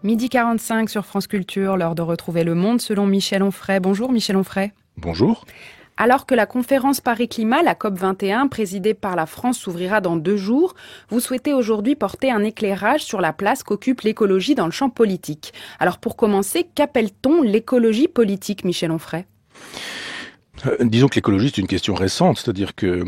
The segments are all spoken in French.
12h45 sur France Culture, l'heure de retrouver le monde selon Michel Onfray. Bonjour Michel Onfray. Bonjour. Alors que la conférence Paris Climat, la COP21, présidée par la France, s'ouvrira dans 2 jours, vous souhaitez aujourd'hui porter un éclairage sur la place qu'occupe l'écologie dans le champ politique. Alors pour commencer, qu'appelle-t-on l'écologie politique, Michel Onfray ? Disons que l'écologie, c'est une question récente, c'est-à-dire que,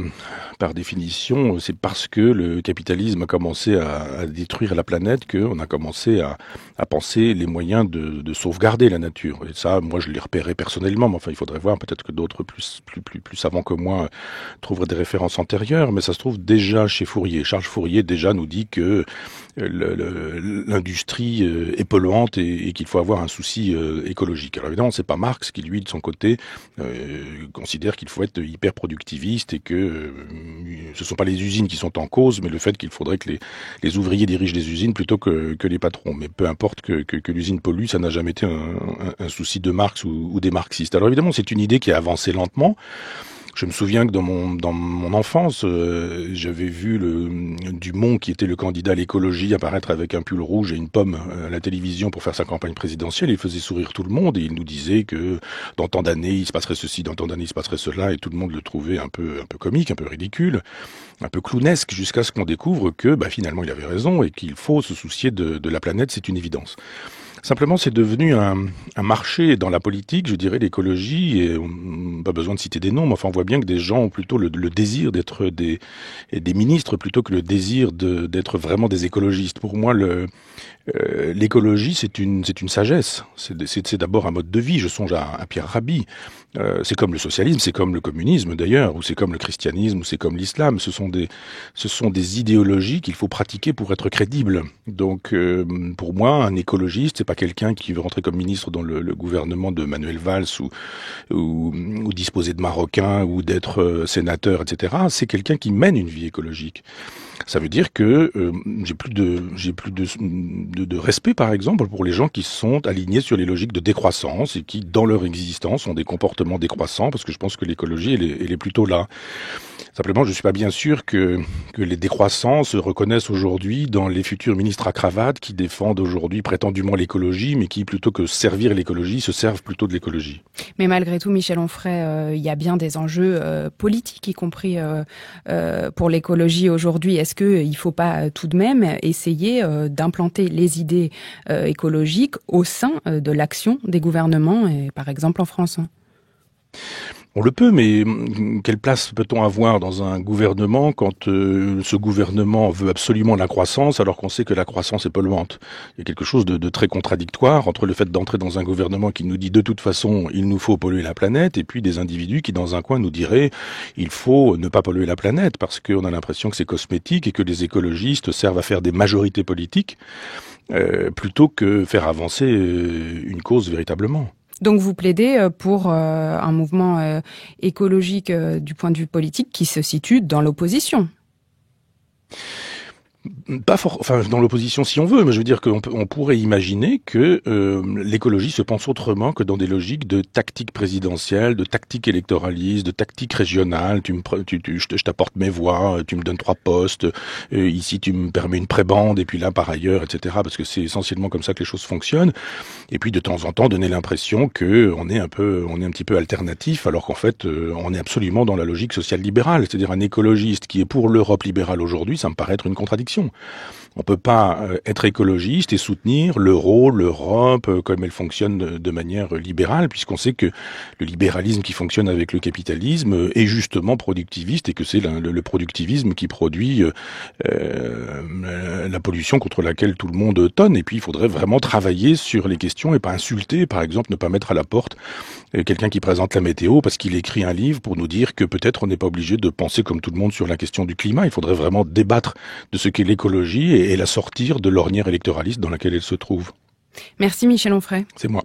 par définition, c'est parce que le capitalisme a commencé à détruire la planète qu'on a commencé à penser les moyens de sauvegarder la nature. Et ça, moi, je l'ai repéré personnellement, mais enfin, il faudrait voir, peut-être que d'autres plus savants que moi trouveraient des références antérieures, mais ça se trouve déjà chez Fourier. Charles Fourier, déjà, nous dit que l'industrie est polluante et qu'il faut avoir un souci écologique. Alors évidemment, c'est pas Marx qui, lui, de son côté, considère qu'il faut être hyper productiviste et que ce ne sont pas les usines qui sont en cause, mais le fait qu'il faudrait que les ouvriers dirigent les usines plutôt que les patrons. Mais peu importe que l'usine pollue, ça n'a jamais été un souci de Marx ou des marxistes. Alors évidemment, c'est une idée qui a avancé lentement. Je me souviens que dans mon enfance, j'avais vu Dumont, qui était le candidat à l'écologie, apparaître avec un pull rouge et une pomme à la télévision pour faire sa campagne présidentielle. Il faisait sourire tout le monde et il nous disait que dans tant d'années, il se passerait ceci, dans tant d'années, il se passerait cela, et tout le monde le trouvait un peu comique, un peu ridicule, un peu clownesque, jusqu'à ce qu'on découvre que finalement il avait raison et qu'il faut se soucier de la planète, c'est une évidence. Simplement, c'est devenu un marché dans la politique, je dirais, l'écologie, et pas besoin de citer des noms, mais enfin, on voit bien que des gens ont plutôt le désir d'être des ministres plutôt que le désir d'être vraiment des écologistes. Pour moi, l'écologie, c'est une sagesse. C'est d'abord un mode de vie. Je songe à Pierre Rabhi. C'est comme le socialisme, c'est comme le communisme d'ailleurs, ou c'est comme le christianisme, ou c'est comme l'islam. Ce sont des idéologies qu'il faut pratiquer pour être crédible. Donc, pour moi, un écologiste, c'est pas quelqu'un qui veut rentrer comme ministre dans le gouvernement de Manuel Valls ou disposer de Marocains ou d'être sénateur, etc. C'est quelqu'un qui mène une vie écologique. Ça veut dire que j'ai plus de respect, par exemple, pour les gens qui sont alignés sur les logiques de décroissance et qui, dans leur existence, ont des comportements décroissants, parce que je pense que l'écologie, elle est plutôt là. Simplement, je suis pas bien sûr que les décroissants se reconnaissent aujourd'hui dans les futurs ministres à cravate qui défendent aujourd'hui prétendument l'écologie, mais qui, plutôt que servir l'écologie, se servent plutôt de l'écologie. Mais malgré tout, Michel Onfray, il y a bien des enjeux politiques, y compris pour l'écologie aujourd'hui. Est-ce qu'il ne faut pas tout de même essayer d'implanter les idées écologiques au sein de l'action des gouvernements, et par exemple en France ? On le peut, mais quelle place peut-on avoir dans un gouvernement quand ce gouvernement veut absolument la croissance alors qu'on sait que la croissance est polluante ? Il y a quelque chose de très contradictoire entre le fait d'entrer dans un gouvernement qui nous dit de toute façon il nous faut polluer la planète et puis des individus qui dans un coin nous diraient il faut ne pas polluer la planète parce qu'on a l'impression que c'est cosmétique et que les écologistes servent à faire des majorités politiques plutôt que faire avancer une cause véritablement. Donc vous plaidez pour un mouvement écologique du point de vue politique qui se situe dans l'opposition. Enfin, dans l'opposition si on veut, mais je veux dire qu'on pourrait imaginer que l'écologie se pense autrement que dans des logiques de tactique présidentielle, de tactique électoraliste, de tactique régionale. Je t'apporte mes voix, tu me donnes 3 postes, ici tu me permets une prébande, et puis là par ailleurs, etc. Parce que c'est essentiellement comme ça que les choses fonctionnent. Et puis de temps en temps donner l'impression que on est un petit peu alternatif, alors qu'en fait on est absolument dans la logique sociale-libérale. C'est-à-dire un écologiste qui est pour l'Europe libérale aujourd'hui, ça me paraît être une contradiction. On peut pas être écologiste et soutenir l'euro, l'Europe, comme elle fonctionne de manière libérale, puisqu'on sait que le libéralisme qui fonctionne avec le capitalisme est justement productiviste et que c'est le productivisme qui produit la pollution contre laquelle tout le monde tonne. Et puis il faudrait vraiment travailler sur les questions et pas insulter, par exemple, ne pas mettre à la porte quelqu'un qui présente la météo parce qu'il écrit un livre pour nous dire que peut-être on n'est pas obligé de penser comme tout le monde sur la question du climat. Il faudrait vraiment débattre de ce qu'est l'écologie et la sortir de l'ornière électoraliste dans laquelle elle se trouve. Merci Michel Onfray. C'est moi.